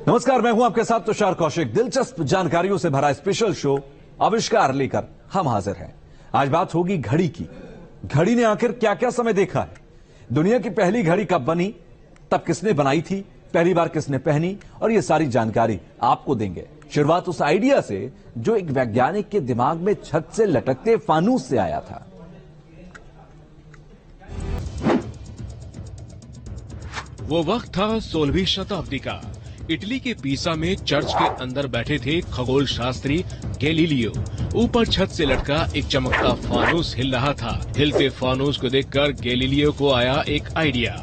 नमस्कार, मैं हूं आपके साथ तुषार कौशिक। दिलचस्प जानकारियों से भरा स्पेशल शो आविष्कार लेकर हम हाजिर हैं। आज बात होगी घड़ी की। घड़ी ने आखिर क्या क्या समय देखा है, दुनिया की पहली घड़ी कब बनी, तब किसने बनाई थी, पहली बार किसने पहनी, और ये सारी जानकारी आपको देंगे। शुरुआत उस आइडिया से जो एक वैज्ञानिक के दिमाग में छत से लटकते फानूस से आया था। वो वक्त था 16वीं शताब्दी का। इटली के पीसा में चर्च के अंदर बैठे थे खगोल शास्त्री गैलीलियो। ऊपर छत से लटका एक चमकता फानूस हिल रहा था। हिलते फानूस को देखकर गैलीलियो को आया एक आइडिया।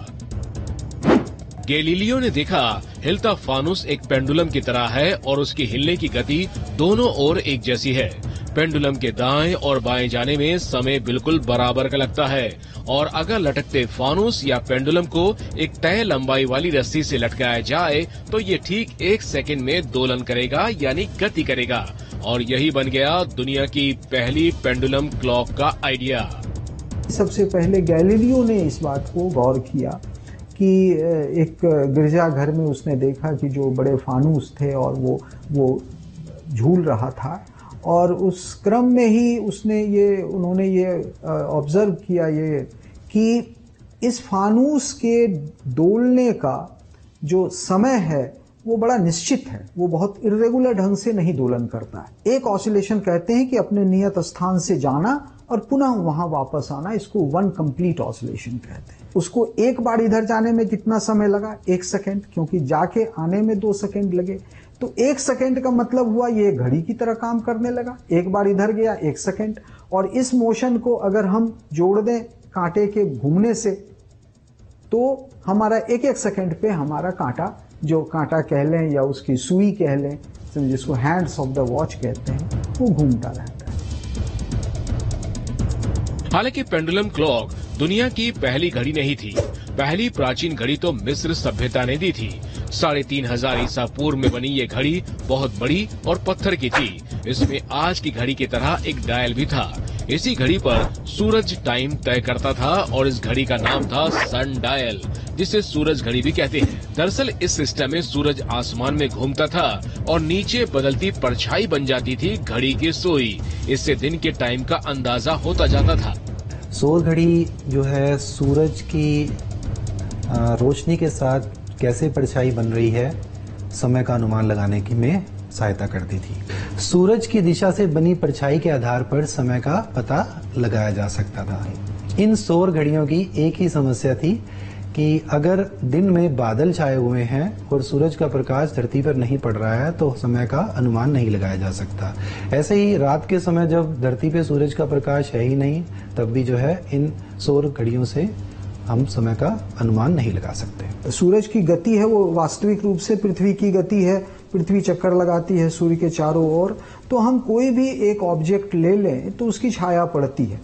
गैलीलियो ने देखा हिलता फानूस एक पेंडुलम की तरह है और उसकी हिलने की गति दोनों ओर एक जैसी है। पेंडुलम के दाएं और बाएं जाने में समय बिल्कुल बराबर का लगता है और अगर लटकते फानूस या पेंडुलम को एक तय लंबाई वाली रस्सी से लटकाया जाए तो ये ठीक 1 सेकंड में दोलन करेगा यानी गति करेगा। और यही बन गया दुनिया की पहली पेंडुलम क्लॉक का आइडिया। सबसे पहले गैलीलियो ने इस बात को गौर किया कि एक गिरजाघर में उसने देखा कि जो बड़े फानूस थे और वो झूल रहा था, और उस क्रम में ही उन्होंने ये ऑब्जर्व किया ये कि इस फानूस के डोलने का जो समय है वो बड़ा निश्चित है, वो बहुत इर्रेगुलर ढंग से नहीं दोलन करता है। एक ऑसिलेशन कहते हैं कि अपने नियत स्थान से जाना और पुनः वहां वापस आना, इसको वन कंप्लीट ऑसिलेशन कहते हैं। उसको एक बार इधर जाने में कितना समय लगा? 1 सेकेंड, क्योंकि जाके आने में 2 सेकेंड लगे। तो 1 सेकेंड का मतलब हुआ ये घड़ी की तरह काम करने लगा। एक बार इधर गया 1 सेकेंड, और इस मोशन को अगर हम जोड़ दें कांटे के घूमने से तो हमारा 1-1 सेकेंड पे हमारा कांटा, जो कांटा कह लें या उसकी सुई कह लें, जिसको हैंड्स ऑफ द वॉच कहते हैं, वो घूमता रहता है। हालांकि पेंडुलम क्लॉक दुनिया की पहली घड़ी नहीं थी। पहली प्राचीन घड़ी तो मिस्र सभ्यता ने दी थी। 3500 ईसा पूर्व में बनी ये घड़ी बहुत बड़ी और पत्थर की थी। इसमें आज की घड़ी की तरह एक डायल भी था। इसी घड़ी पर सूरज टाइम तय करता था और इस घड़ी का नाम था सन डायल, जिसे सूरज घड़ी भी कहते हैं। दरअसल इस सिस्टम में सूरज आसमान में घूमता था और नीचे बदलती परछाई बन जाती थी घड़ी की सुई। इससे दिन के टाइम का अंदाजा होता जाता था। सौर घड़ी जो है सूरज की रोशनी के साथ कैसे परछाई बन रही है समय का अनुमान लगाने की में सहायता करती थी। सूरज की दिशा से बनी परछाई के आधार पर समय का पता लगाया जा सकता था। इन सौर घड़ियों की एक ही समस्या थी कि अगर दिन में बादल छाए हुए हैं और सूरज का प्रकाश धरती पर नहीं पड़ रहा है तो समय का अनुमान नहीं लगाया जा सकता। ऐसे ही रात के समय जब धरती पे सूरज का प्रकाश है ही नहीं, तब भी जो है इन सौर घड़ियों से हम समय का अनुमान नहीं लगा सकते। सूरज की गति है वो वास्तविक रूप से पृथ्वी की गति है। पृथ्वी चक्कर लगाती है सूर्य के चारों ओर, तो हम कोई भी एक ऑब्जेक्ट ले लें तो उसकी छाया पड़ती है,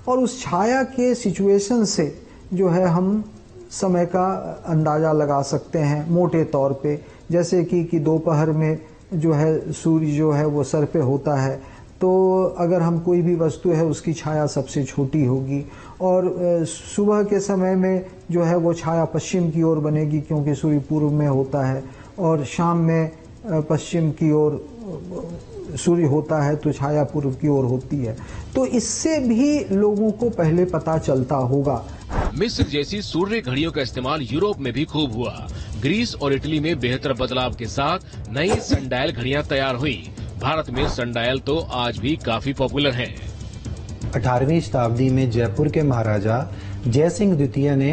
और उस छाया के सिचुएशन से जो है हम समय का अंदाजा लगा सकते हैं मोटे तौर पे। जैसे कि दोपहर में जो है सूर्य जो है वो सर पे होता है, तो अगर हम कोई भी वस्तु है उसकी छाया सबसे छोटी होगी, और सुबह के समय में जो है वो छाया पश्चिम की ओर बनेगी क्योंकि सूर्य पूर्व में होता है, और शाम में पश्चिम की ओर सूर्य होता है तो छाया पूर्व की ओर होती है। तो इससे भी लोगों को पहले पता चलता होगा। मिस्र जैसी सूर्य घड़ियों का इस्तेमाल यूरोप में भी खूब हुआ। ग्रीस और इटली में बेहतर बदलाव के साथ नई सनडायल घड़ियां तैयार हुई। भारत में सनडायल तो आज भी काफी पॉपुलर है। 18वीं शताब्दी में जयपुर के महाराजा जयसिंह द्वितीय ने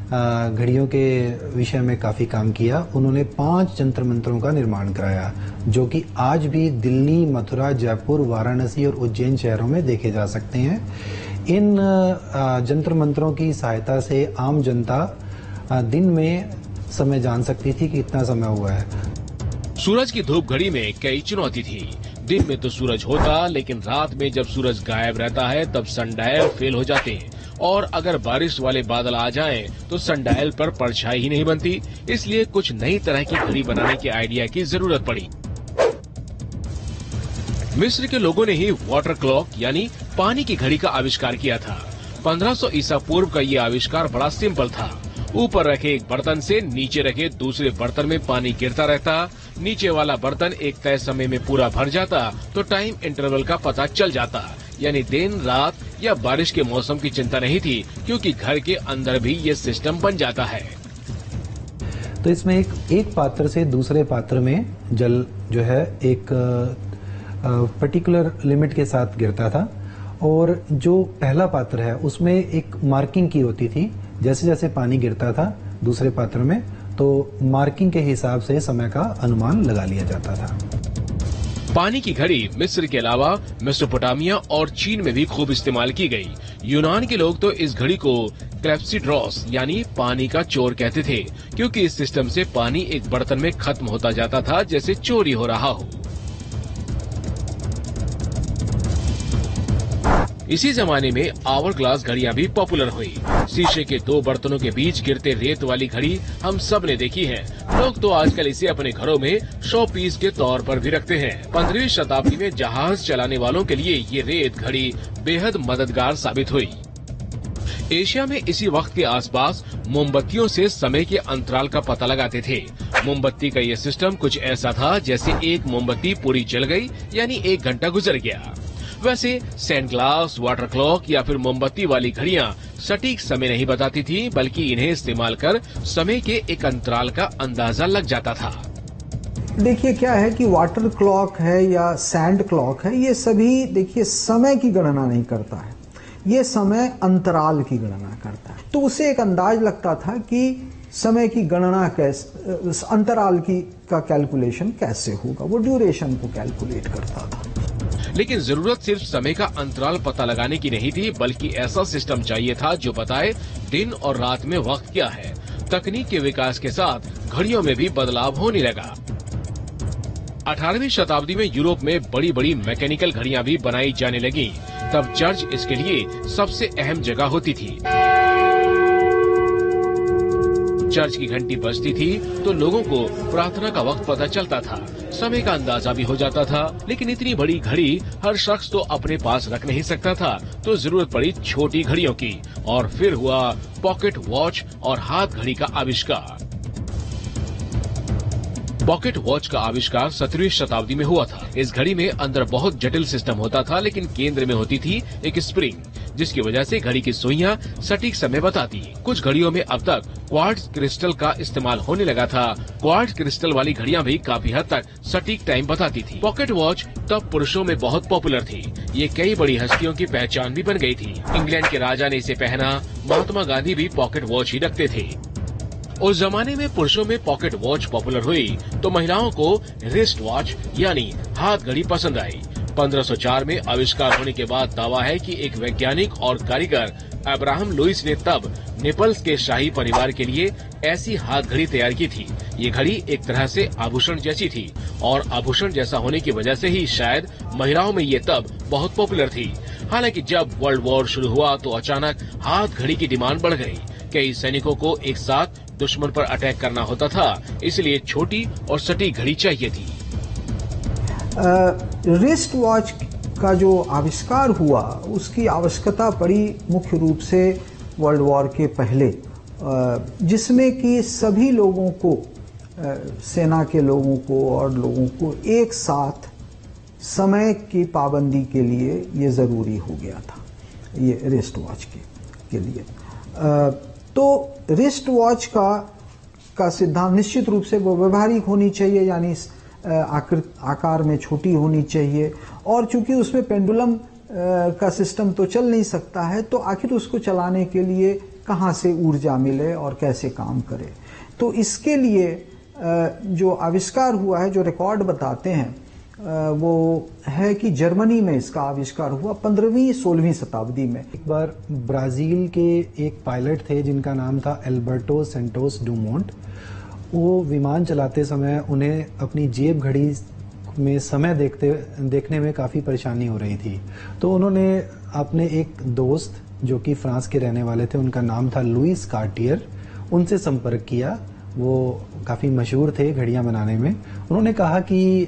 घड़ियों के विषय में काफी काम किया। उन्होंने 5 जंतर मंत्रों का निर्माण कराया जो कि आज भी दिल्ली, मथुरा, जयपुर, वाराणसी और उज्जैन शहरों में देखे जा सकते हैं। इन जंतर मंत्रों की सहायता से आम जनता दिन में समय जान सकती थी कि इतना समय हुआ है। सूरज की धूप घड़ी में कई चुनौती थी। दिन में तो सूरज होता, लेकिन रात में जब सूरज गायब रहता है तब सनडायल फेल हो जाते हैं, और अगर बारिश वाले बादल आ जाएं तो सनडायल पर परछाई ही नहीं बनती। इसलिए कुछ नई तरह की घड़ी बनाने के आइडिया की जरूरत पड़ी। मिस्र के लोगों ने ही वाटर क्लॉक यानी पानी की घड़ी का आविष्कार किया था। 1500 ईसा पूर्व का ये आविष्कार बड़ा सिंपल था। ऊपर रखे एक बर्तन से नीचे रखे दूसरे बर्तन में पानी गिरता रहता। नीचे वाला बर्तन एक तय समय में पूरा भर जाता तो टाइम इंटरवल का पता चल जाता। यानी दिन रात या बारिश के मौसम की चिंता नहीं थी, क्योंकि घर के अंदर भी ये सिस्टम बन जाता है। तो इसमें एक पात्र से दूसरे पात्र में जल जो है एक पर्टिकुलर लिमिट के साथ गिरता था, और जो पहला पात्र है उसमें एक मार्किंग की होती थी। जैसे जैसे पानी गिरता था दूसरे पात्र में, तो मार्किंग के हिसाब से समय का अनुमान लगा लिया जाता था। पानी की घड़ी मिस्र के अलावा मेसोपोटामिया और चीन में भी खूब इस्तेमाल की गई। यूनान के लोग तो इस घड़ी को क्लेप्सिड्रॉस यानी पानी का चोर कहते थे, क्योंकि इस सिस्टम से पानी एक बर्तन में खत्म होता जाता था जैसे चोरी हो रहा हो। इसी जमाने में आवर ग्लास घड़ियां भी पॉपुलर हुई। शीशे के दो बर्तनों के बीच गिरते रेत वाली घड़ी हम सब ने देखी है। लोग तो आजकल इसे अपने घरों में शो पीस के तौर पर भी रखते हैं। 15वीं शताब्दी में जहाज चलाने वालों के लिए ये रेत घड़ी बेहद मददगार साबित हुई। एशिया में इसी वक्त के आसपास मोमबत्तियों से समय के अंतराल का पता लगाते थे। मोमबत्ती का ये सिस्टम कुछ ऐसा था जैसे एक मोमबत्ती पूरी जल गई यानी 1 घंटा गुजर गया। वैसे सैंड ग्लास, वाटर क्लॉक या फिर मोमबत्ती वाली घड़ियां सटीक समय नहीं बताती थी, बल्कि इन्हें इस्तेमाल कर समय के एक अंतराल का अंदाजा लग जाता था। देखिए क्या है कि वाटर क्लॉक है या सैंड क्लॉक है, ये सभी देखिए समय की गणना नहीं करता है, ये समय अंतराल की गणना करता है। तो उसे एक अंदाज लगता था कि समय की गणना कैसे, अंतराल का कैलकुलेशन कैसे होगा, वो ड्यूरेशन को कैलकुलेट करता था। लेकिन जरूरत सिर्फ समय का अंतराल पता लगाने की नहीं थी, बल्कि ऐसा सिस्टम चाहिए था जो बताए दिन और रात में वक्त क्या है। तकनीक के विकास के साथ घड़ियों में भी बदलाव होने लगा। 18वीं शताब्दी में यूरोप में बड़ी बड़ी मैकेनिकल घड़ियां भी बनाई जाने लगी। तब चर्च इसके लिए सबसे अहम जगह होती थी। चर्च की घंटी बजती थी तो लोगों को प्रार्थना का वक्त पता चलता था, समय का अंदाजा भी हो जाता था। लेकिन इतनी बड़ी घड़ी हर शख्स तो अपने पास रख नहीं सकता था, तो जरूरत पड़ी छोटी घड़ियों की, और फिर हुआ पॉकेट वॉच और हाथ घड़ी का आविष्कार। पॉकेट वॉच का आविष्कार 17वीं शताब्दी में हुआ था। इस घड़ी में अंदर बहुत जटिल सिस्टम होता था, लेकिन केंद्र में होती थी एक स्प्रिंग, जिसकी वजह से घड़ी की सुइयां सटीक समय बताती। कुछ घड़ियों में अब तक क्वार्ट्ज क्रिस्टल का इस्तेमाल होने लगा था। क्वार्ट्ज क्रिस्टल वाली घड़ियां भी काफी हद तक सटीक टाइम बताती थी। पॉकेट वॉच तब पुरुषों में बहुत पॉपुलर थी। ये कई बड़ी हस्तियों की पहचान भी बन गई थी। इंग्लैंड के राजा ने इसे पहना। महात्मा गांधी भी पॉकेट वॉच ही रखते थे। उस जमाने में पुरुषों में पॉकेट वॉच पॉपुलर हुई तो महिलाओं को रिस्ट वॉच यानी हाथ घड़ी पसंद आई। 1504 में आविष्कार होने के बाद दावा है कि एक वैज्ञानिक और कारीगर अब्राहम लुईस ने तब नेपल्स के शाही परिवार के लिए ऐसी हाथ घड़ी तैयार की थी। ये घड़ी एक तरह से आभूषण जैसी थी, और आभूषण जैसा होने की वजह से ही शायद महिलाओं में ये तब बहुत पॉपुलर थी। हालांकि जब वर्ल्ड वॉर शुरू हुआ तो अचानक हाथ घड़ी की डिमांड बढ़ गई। कई सैनिकों को एक साथ दुश्मन पर अटैक करना होता था, इसलिए छोटी और सटीक घड़ी चाहिए थी। रिस्ट वॉच का जो आविष्कार हुआ उसकी आवश्यकता पड़ी मुख्य रूप से वर्ल्ड वॉर के पहले, जिसमें कि सभी लोगों को, सेना के लोगों को और लोगों को एक साथ समय की पाबंदी के लिए ये ज़रूरी हो गया था, ये रिस्ट वॉच के लिए। तो रिस्ट वॉच का सिद्धांत निश्चित रूप से वो व्यवहारिक होनी चाहिए, यानी आकार में छोटी होनी चाहिए, और चूंकि उसमें पेंडुलम का सिस्टम तो चल नहीं सकता है, तो आखिर उसको चलाने के लिए कहाँ से ऊर्जा मिले और कैसे काम करे। तो इसके लिए जो आविष्कार हुआ है, जो रिकॉर्ड बताते हैं, वो है कि जर्मनी में इसका आविष्कार हुआ 15वीं-16वीं शताब्दी में। एक बार ब्राजील के एक पायलट थे जिनका नाम था एल्बर्टो सेंटोस डुमोंट। वो विमान चलाते समय उन्हें अपनी जेब घड़ी में समय देखने में काफ़ी परेशानी हो रही थी, तो उन्होंने अपने एक दोस्त जो कि फ्रांस के रहने वाले थे, उनका नाम था लुईस कार्टियर, उनसे संपर्क किया। वो काफ़ी मशहूर थे घड़ियां बनाने में। उन्होंने कहा कि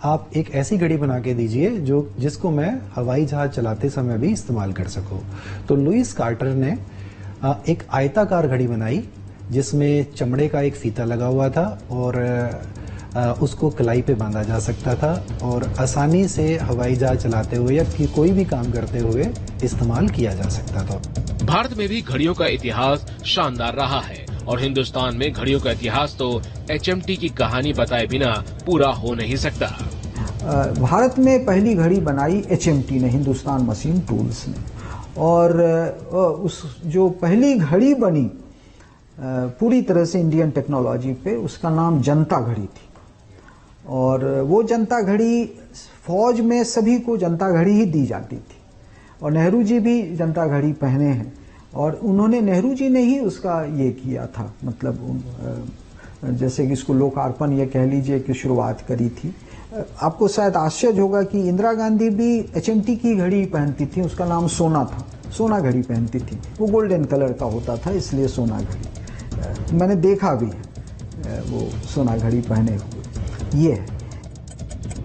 आप एक ऐसी घड़ी बना के दीजिए जिसको मैं हवाई जहाज चलाते समय भी इस्तेमाल कर सकूं। तो लुईस कार्टर ने एक आयताकार घड़ी बनाई जिसमें चमड़े का एक फीता लगा हुआ था और उसको कलाई पे बांधा जा सकता था और आसानी से हवाई जहाज चलाते हुए या कोई भी काम करते हुए इस्तेमाल किया जा सकता था। भारत में भी घड़ियों का इतिहास शानदार रहा है और हिंदुस्तान में घड़ियों का इतिहास तो HMT की कहानी बताए बिना पूरा हो नहीं सकता। भारत में पहली घड़ी बनाई HMT ने, हिंदुस्तान मशीन टूल्स ने, और उस जो पहली घड़ी बनी पूरी तरह से इंडियन टेक्नोलॉजी पे, उसका नाम जनता घड़ी थी। और वो जनता घड़ी फौज में सभी को जनता घड़ी ही दी जाती थी और नेहरू जी भी जनता घड़ी पहने हैं और उन्होंने, नेहरू जी ने ही उसका ये किया था, मतलब जैसे कि इसको लोकार्पण ये कह लीजिए कि शुरुआत करी थी। आपको शायद आश्चर्य होगा कि इंदिरा गांधी भी HMT की घड़ी पहनती थी, उसका नाम सोना था, सोना घड़ी पहनती थी, वो गोल्डन कलर का होता था इसलिए सोना घड़ी। मैंने देखा भी है वो सोना घड़ी पहने हुए। ये है।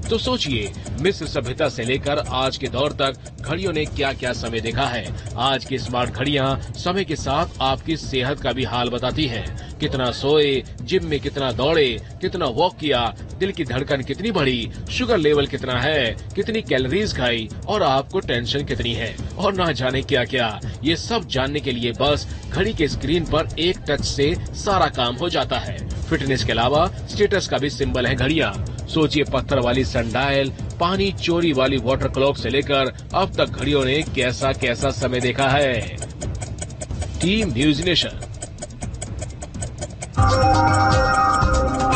तो सोचिए, मिस्र सभ्यता से लेकर आज के दौर तक घड़ियों ने क्या क्या समय देखा है। आज की स्मार्ट घड़ियां समय के साथ आपकी सेहत का भी हाल बताती हैं। कितना सोए, जिम में कितना दौड़े, कितना वॉक किया, दिल की धड़कन कितनी बढ़ी, शुगर लेवल कितना है, कितनी कैलोरीज खाई और आपको टेंशन कितनी है और ना जाने क्या क्या। ये सब जानने के लिए बस घड़ी के स्क्रीन पर एक टच से सारा काम हो जाता है। फिटनेस के अलावा स्टेटस का भी सिंबल है घड़ियां। सोचिए, पत्थर वाली सनडायल, पानी चोरी वाली वाटर क्लॉक से लेकर अब तक घड़ियों ने कैसा कैसा समय देखा है। Team news nation.